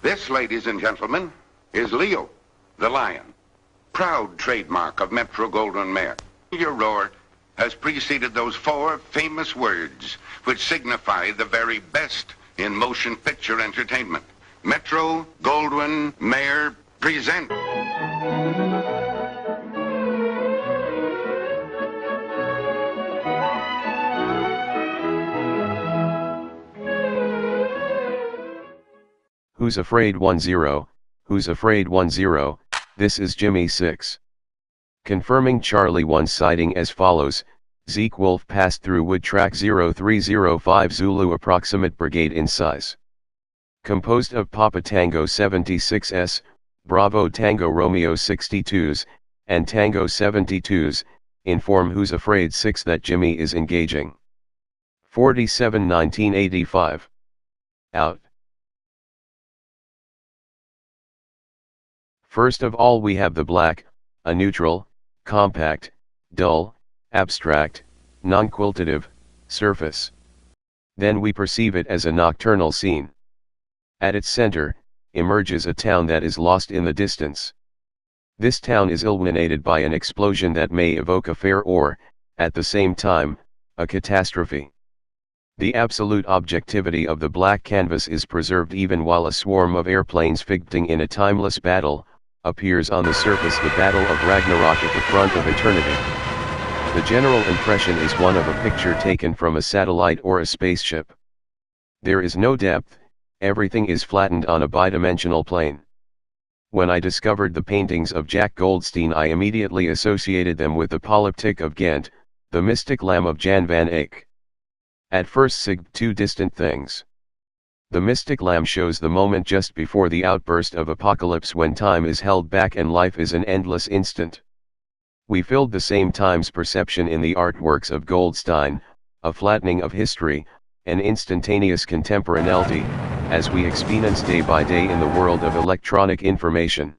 This, ladies and gentlemen, is Leo, the lion, proud trademark of Metro-Goldwyn-Mayer. Your roar has preceded those four famous words which signify the very best in motion picture entertainment. Metro-Goldwyn-Mayer present. Who's Afraid 10, Who's Afraid 10, this is Jimmy 6. Confirming Charlie 1 sighting as follows, Zeke Wolf passed through Wood Track 0305 Zulu approximate brigade in size. Composed of Papa Tango 76s, Bravo Tango Romeo 62s, and Tango 72s, inform Who's Afraid 6 that Jimmy is engaging. 47-1985. Out. First of all we have the black, a neutral, compact, dull, abstract, non-quiltative, surface. Then we perceive it as a nocturnal scene. At its center, emerges a town that is lost in the distance. This town is illuminated by an explosion that may evoke a fair or, at the same time, a catastrophe. The absolute objectivity of the black canvas is preserved even while a swarm of airplanes fighting in a timeless battle, appears on the surface, the battle of Ragnarok at the front of eternity. The general impression is one of a picture taken from a satellite or a spaceship. There is no depth, everything is flattened on a bidimensional plane. When I discovered the paintings of Jack Goldstein, I immediately associated them with the Polyptych of Ghent, the Mystic Lamb of Jan van Eyck. At first sight, two distant things. The Mystic Lamb shows the moment just before the outburst of apocalypse when time is held back and life is an endless instant. We filled the same time's perception in the artworks of Goldstein, a flattening of history, an instantaneous contemporaneity, as we experience day by day in the world of electronic information.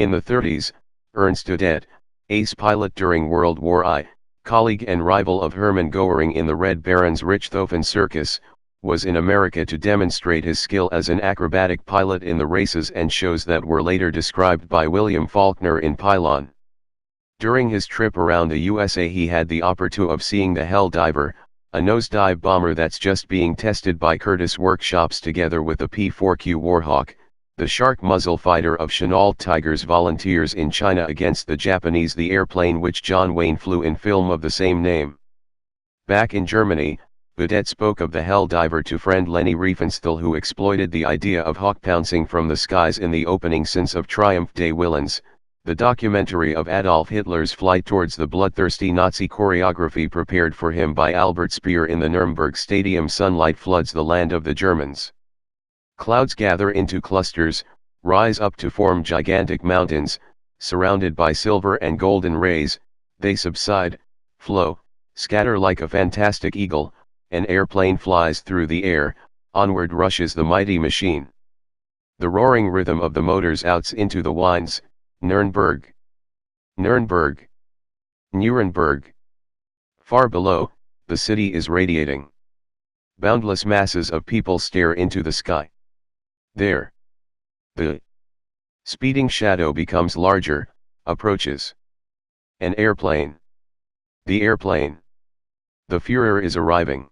In the 30s, Ernst Udet, ace pilot during World War I, colleague and rival of Hermann Goering in the Red Baron's Richthofen Circus, was in America to demonstrate his skill as an acrobatic pilot in the races and shows that were later described by William Faulkner in Pylon. During his trip around the USA he had the opportunity of seeing the Hell Diver, a nosedive bomber that's just being tested by Curtiss workshops together with the P-4Q Warhawk, the shark muzzle fighter of Chennault Tiger's volunteers in China against the Japanese, the airplane which John Wayne flew in film of the same name. Back in Germany, Udet spoke of the Hell Diver to friend Leni Riefenstahl, who exploited the idea of hawk pouncing from the skies in the opening scenes of Triumph des Willens, the documentary of Adolf Hitler's flight towards the bloodthirsty Nazi choreography prepared for him by Albert Speer in the Nuremberg Stadium. Sunlight floods the land of the Germans. Clouds gather into clusters, rise up to form gigantic mountains, surrounded by silver and golden rays, they subside, flow, scatter like a fantastic eagle, an airplane flies through the air, onward rushes the mighty machine. The roaring rhythm of the motors outs into the winds, Nuremberg, Nuremberg, Nuremberg. Far below, the city is radiating. Boundless masses of people stare into the sky. There. The speeding shadow becomes larger, approaches. An airplane. The airplane. The Führer is arriving.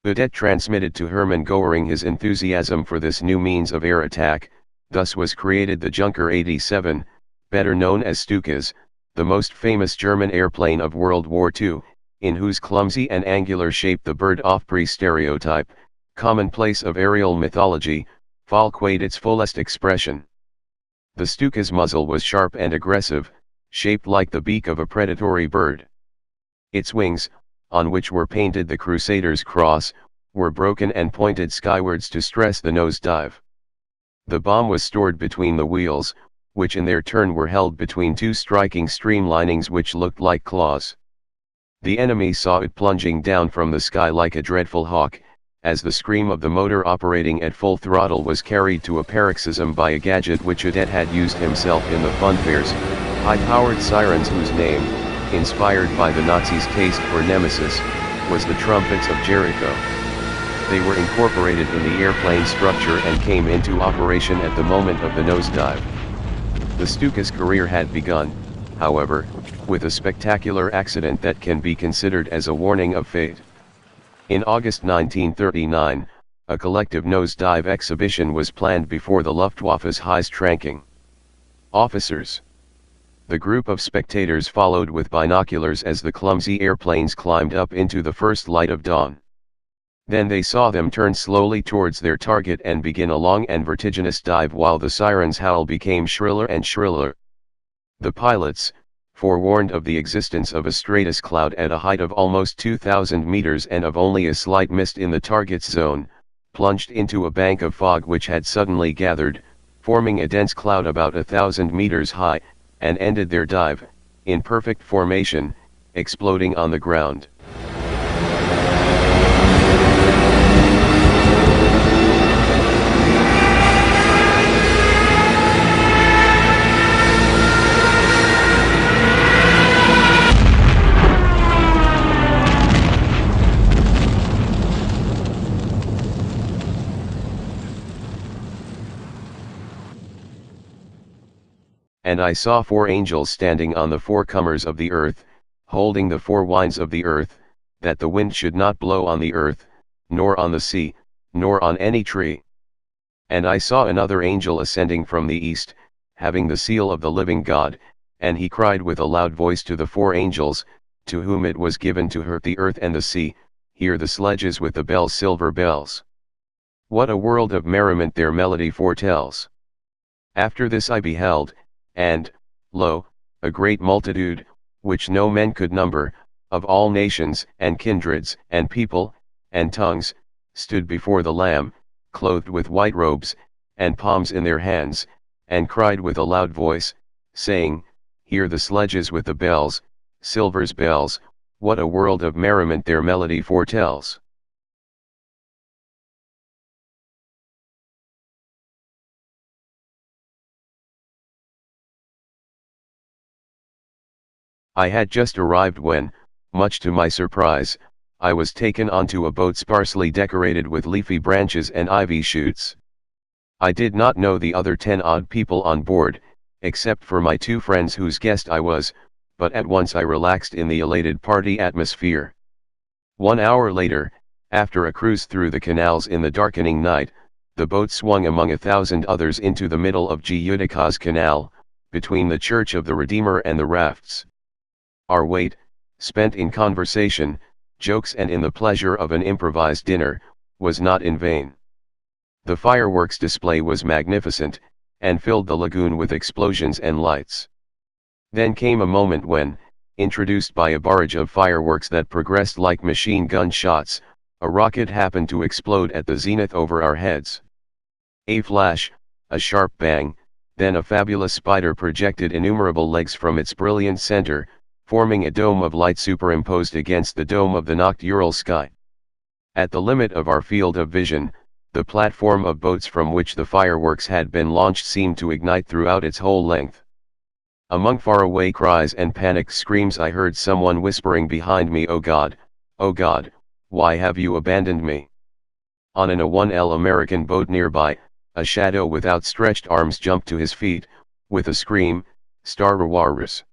Udet transmitted to Hermann Goering his enthusiasm for this new means of air attack, thus was created the Junker 87, better known as Stukas, the most famous German airplane of World War II, in whose clumsy and angular shape the bird Osprey stereotype, commonplace of aerial mythology, falquated its fullest expression. The Stuka's muzzle was sharp and aggressive, shaped like the beak of a predatory bird. Its wings, on which were painted the Crusaders' cross, were broken and pointed skywards to stress the nosedive. The bomb was stored between the wheels, which in their turn were held between two striking streamlinings which looked like claws. The enemy saw it plunging down from the sky like a dreadful hawk, as the scream of the motor operating at full throttle was carried to a paroxysm by a gadget which Udet had used himself in the funfairs, high-powered sirens whose name, inspired by the Nazis' taste for Nemesis, was the trumpets of Jericho. They were incorporated in the airplane structure and came into operation at the moment of the nosedive. The Stuka's career had begun, however, with a spectacular accident that can be considered as a warning of fate. In August 1939, a collective nosedive exhibition was planned before the Luftwaffe's highest-ranking officers. The group of spectators followed with binoculars as the clumsy airplanes climbed up into the first light of dawn. Then they saw them turn slowly towards their target and begin a long and vertiginous dive while the siren's howl became shriller and shriller. The pilots, forewarned of the existence of a stratus cloud at a height of almost 2,000 meters and of only a slight mist in the target's zone, plunged into a bank of fog which had suddenly gathered, forming a dense cloud about 1,000 meters high, and ended their dive, in perfect formation, exploding on the ground. And I saw 4 angels standing on the 4 corners of the earth, holding the 4 winds of the earth, that the wind should not blow on the earth, nor on the sea, nor on any tree. And I saw another angel ascending from the east, having the seal of the living God, and he cried with a loud voice to the 4 angels, to whom it was given to hurt the earth and the sea, hear the sledges with the bells, silver bells. What a world of merriment their melody foretells. After this I beheld, and, lo, a great multitude, which no men could number, of all nations, and kindreds, and people, and tongues, stood before the Lamb, clothed with white robes, and palms in their hands, and cried with a loud voice, saying, hear the sledges with the bells, silver's bells, what a world of merriment their melody foretells. I had just arrived when, much to my surprise, I was taken onto a boat sparsely decorated with leafy branches and ivy shoots. I did not know the other 10 odd people on board, except for my 2 friends whose guest I was, but at once I relaxed in the elated party atmosphere. 1 hour later, after a cruise through the canals in the darkening night, the boat swung among 1,000 others into the middle of Utica Canal, between the Church of the Redeemer and the rafts. Our wait, spent in conversation, jokes and in the pleasure of an improvised dinner, was not in vain. The fireworks display was magnificent, and filled the lagoon with explosions and lights. Then came a moment when, introduced by a barrage of fireworks that progressed like machine gun shots, a rocket happened to explode at the zenith over our heads. A flash, a sharp bang, then a fabulous spider projected innumerable legs from its brilliant center, forming a dome of light superimposed against the dome of the nocturnal sky. At the limit of our field of vision, the platform of boats from which the fireworks had been launched seemed to ignite throughout its whole length. Among faraway cries and panicked screams I heard someone whispering behind me, oh God, why have you abandoned me?" On an A1L American boat nearby, a shadow with outstretched arms jumped to his feet, with a scream, "Star Wars."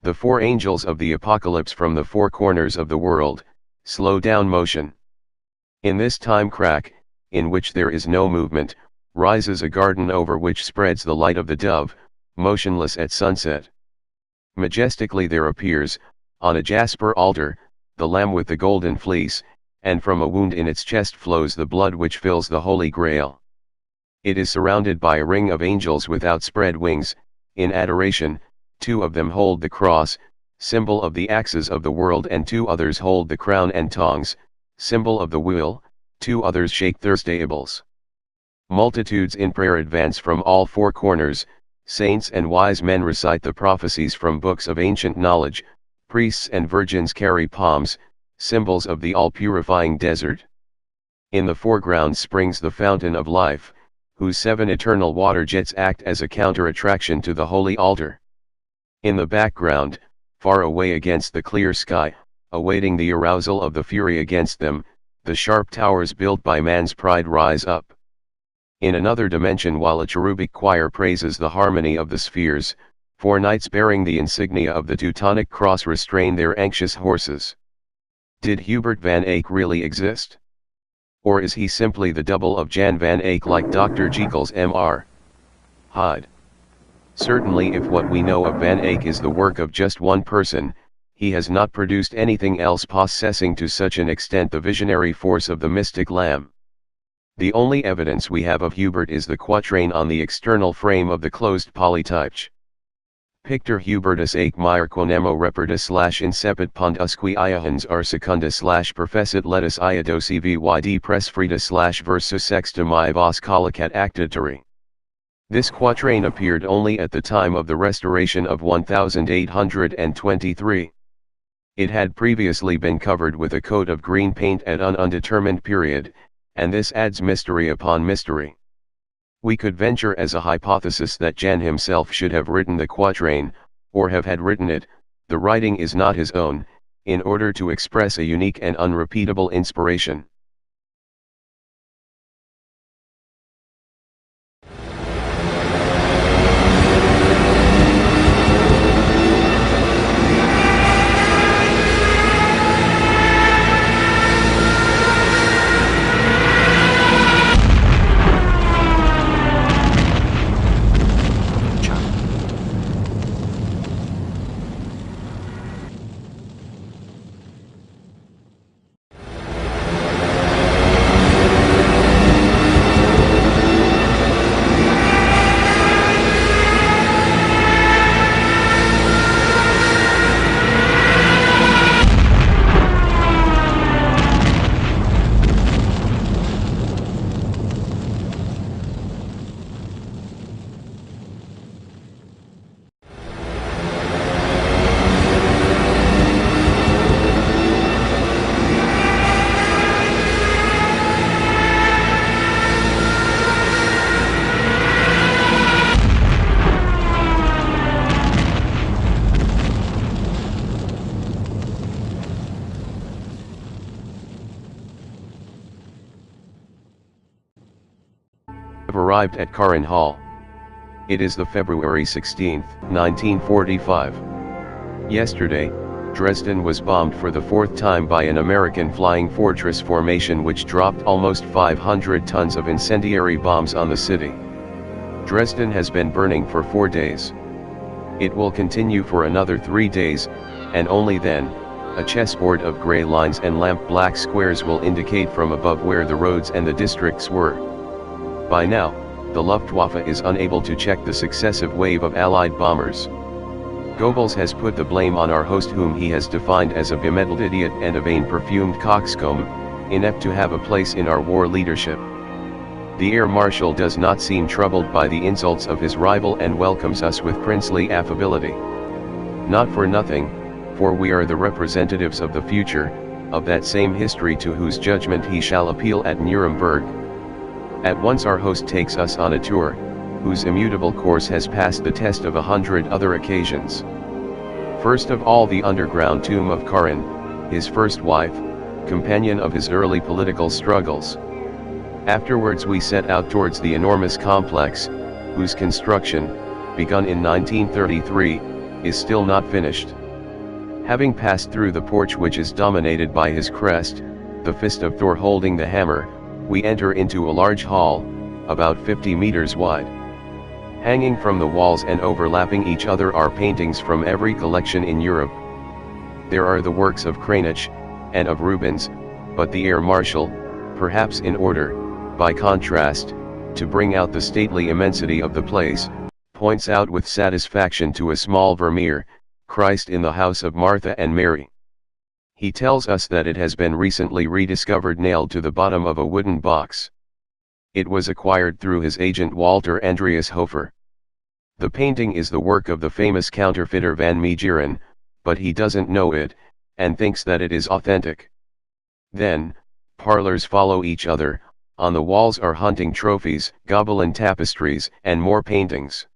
The four angels of the apocalypse from the four corners of the world, slow down motion. In this time crack, in which there is no movement, rises a garden over which spreads the light of the dove, motionless at sunset. Majestically there appears, on a jasper altar, the Lamb with the golden fleece, and from a wound in its chest flows the blood which fills the Holy Grail. It is surrounded by a ring of angels with outspread wings. In adoration, 2 of them hold the cross, symbol of the axes of the world, and 2 others hold the crown and tongs, symbol of the wheel. 2 others shake their stables. Multitudes in prayer advance from all four corners. Saints and wise men recite the prophecies from books of ancient knowledge. Priests and virgins carry palms, symbols of the all-purifying desert. In the foreground springs the fountain of life, whose 7 eternal water jets act as a counter-attraction to the holy altar. In the background, far away against the clear sky, awaiting the arousal of the fury against them, the sharp towers built by man's pride rise up. In another dimension, while a cherubic choir praises the harmony of the spheres, 4 knights bearing the insignia of the Teutonic cross restrain their anxious horses. Did Hubert van Eyck really exist? Or is he simply the double of Jan van Eyck, like Dr. Jekyll's Mr. Hyde? Certainly, if what we know of Van Eyck is the work of just one person, he has not produced anything else possessing to such an extent the visionary force of the mystic Lamb. The only evidence we have of Hubert is the quatrain on the external frame of the closed polytype. Pictor Hubertus Eyck Meyer quonemo repertus /incepit pondusqui iahans are secunda /professit letus iadosi vyd presfrida /versus sexta mi vos collicat actitari. This quatrain appeared only at the time of the restoration of 1823. It had previously been covered with a coat of green paint at an undetermined period, and this adds mystery upon mystery. We could venture as a hypothesis that Jan himself should have written the quatrain, or have had written it. The writing is not his own, in order to express a unique and unrepeatable inspiration. Arrived at Karin Hall. It is the February 16, 1945. Yesterday, Dresden was bombed for the 4th time by an American flying fortress formation which dropped almost 500 tons of incendiary bombs on the city. Dresden has been burning for 4 days. It will continue for another 3 days, and only then, a chessboard of gray lines and lamp-black squares will indicate from above where the roads and the districts were. By now, the Luftwaffe is unable to check the successive wave of Allied bombers. Goebbels has put the blame on our host, whom he has defined as a bemedaled idiot and a vain perfumed coxcomb, inept to have a place in our war leadership. The Air Marshal does not seem troubled by the insults of his rival and welcomes us with princely affability. Not for nothing, for we are the representatives of the future, of that same history to whose judgment he shall appeal at Nuremberg. At once our host takes us on a tour, whose immutable course has passed the test of 100 other occasions. First of all, the underground tomb of Karin, his first wife, companion of his early political struggles. Afterwards we set out towards the enormous complex, whose construction, begun in 1933, is still not finished. Having passed through the porch which is dominated by his crest, the fist of Thor holding the hammer, we enter into a large hall, about 50 meters wide. Hanging from the walls and overlapping each other are paintings from every collection in Europe. There are the works of Kranich, and of Rubens, but the Air Marshal, perhaps in order, by contrast, to bring out the stately immensity of the place, points out with satisfaction to a small Vermeer, Christ in the house of Martha and Mary. He tells us that it has been recently rediscovered nailed to the bottom of a wooden box. It was acquired through his agent Walter Andreas Hofer. The painting is the work of the famous counterfeiter Van Meegeren, but he doesn't know it, and thinks that it is authentic. Then, parlors follow each other. On the walls are hunting trophies, Gobelin tapestries, and more paintings.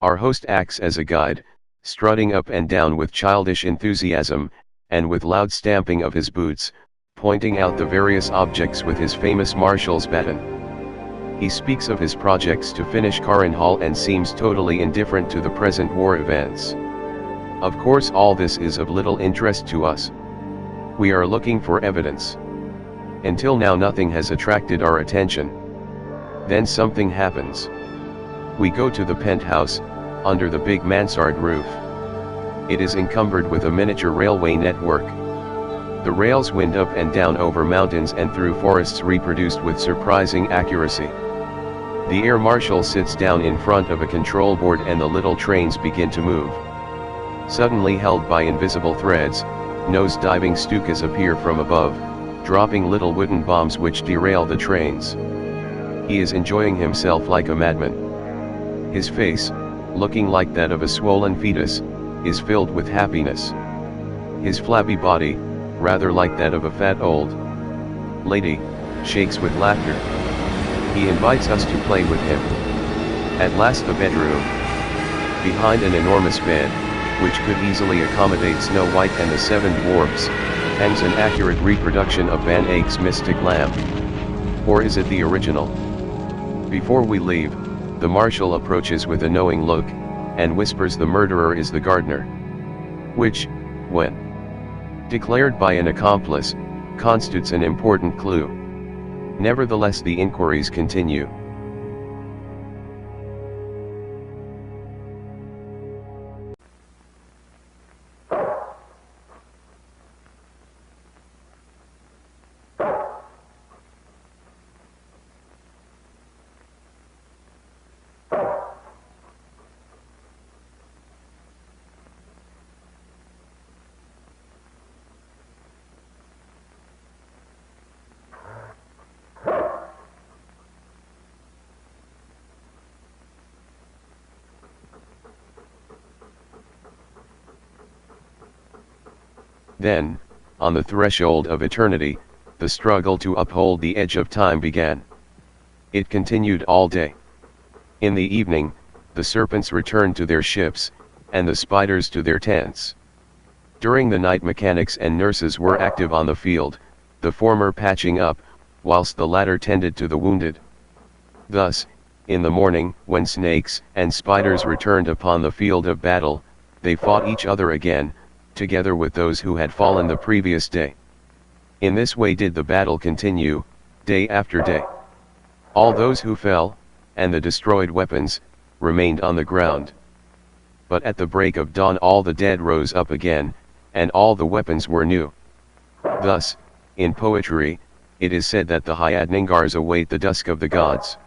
Our host acts as a guide, strutting up and down with childish enthusiasm, and with loud stamping of his boots, pointing out the various objects with his famous marshal's baton. He speaks of his projects to finish Hall and seems totally indifferent to the present war events. Of course all this is of little interest to us. We are looking for evidence. Until now nothing has attracted our attention. Then something happens. We go to the penthouse, under the big mansard roof. It is encumbered with a miniature railway network. The rails wind up and down over mountains and through forests reproduced with surprising accuracy. The air marshal sits down in front of a control board and the little trains begin to move. Suddenly held by invisible threads, nose-diving Stukas appear from above, dropping little wooden bombs which derail the trains. He is enjoying himself like a madman. His face, looking like that of a swollen fetus, is filled with happiness. His flabby body, rather like that of a fat old lady, shakes with laughter. He invites us to play with him. At last the bedroom. Behind an enormous bed, which could easily accommodate Snow White and the Seven Dwarfs, hangs an accurate reproduction of Van Eyck's Mystic Lamp. Or is it the original? Before we leave, the marshal approaches with a knowing look, and whispers the murderer is the gardener. Which, when declared by an accomplice, constitutes an important clue. Nevertheless the inquiries continue. Then, on the threshold of eternity, the struggle to uphold the edge of time began. It continued all day. In the evening, the serpents returned to their ships, and the spiders to their tents. During the night mechanics and nurses were active on the field, the former patching up, whilst the latter tended to the wounded. Thus, in the morning, when snakes and spiders returned upon the field of battle, they fought each other again, together with those who had fallen the previous day. In this way did the battle continue, day after day. All those who fell, and the destroyed weapons, remained on the ground. But at the break of dawn all the dead rose up again, and all the weapons were new. Thus, in poetry, it is said that the Hyadningars await the dusk of the gods.